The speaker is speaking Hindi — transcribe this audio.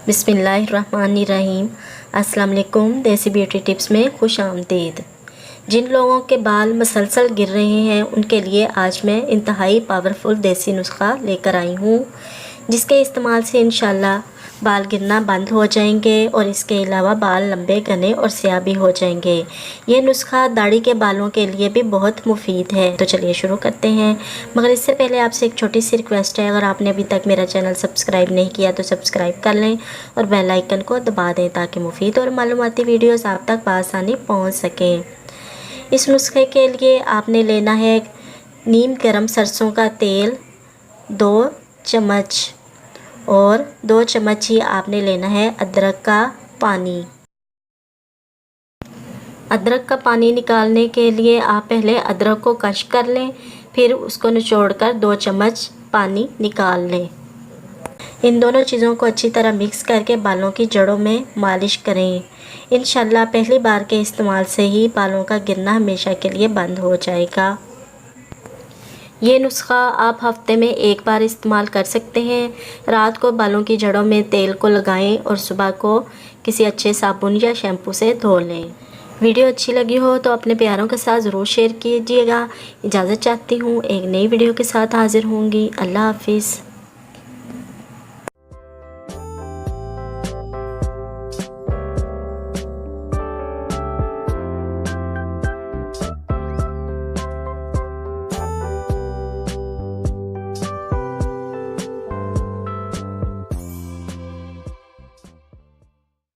बिस्मिल्लाहिर्रहमानिर्रहीम। अस्सलाम वालेकुम। देसी ब्यूटी टिप्स में खुश आमदीद। जिन लोगों के बाल मसलसल गिर रहे हैं उनके लिए आज मैं इंतहाई पावरफुल देसी नुस्खा लेकर आई हूँ, जिसके इस्तेमाल से इंशाल्लाह बाल गिरना बंद हो जाएंगे और इसके अलावा बाल लंबे घने और स्याह भी हो जाएंगे। ये नुस्खा दाढ़ी के बालों के लिए भी बहुत मुफीद है। तो चलिए शुरू करते हैं, मगर इससे पहले आपसे एक छोटी सी रिक्वेस्ट है, अगर आपने अभी तक मेरा चैनल सब्सक्राइब नहीं किया तो सब्सक्राइब कर लें और बेल आइकन को दबा दें ताकि मुफीद और मालूमाती वीडियोज़ आप तक बआसानी पहुँच सकें। इस नुस्खे के लिए आपने लेना है नीम गर्म सरसों का तेल 2 चम्मच और 2 चम्मच ही आपने लेना है अदरक का पानी। अदरक का पानी निकालने के लिए आप पहले अदरक को क्रश कर लें, फिर उसको निचोड़कर 2 चम्मच पानी निकाल लें। इन दोनों चीज़ों को अच्छी तरह मिक्स करके बालों की जड़ों में मालिश करें। इंशाल्लाह पहली बार के इस्तेमाल से ही बालों का गिरना हमेशा के लिए बंद हो जाएगा। ये नुस्खा आप हफ्ते में एक बार इस्तेमाल कर सकते हैं। रात को बालों की जड़ों में तेल को लगाएं और सुबह को किसी अच्छे साबुन या शैम्पू से धो लें। वीडियो अच्छी लगी हो तो अपने प्यारों के साथ ज़रूर शेयर कीजिएगा। इजाज़त चाहती हूँ, एक नई वीडियो के साथ हाज़िर होंगी। अल्लाह हाफिज़।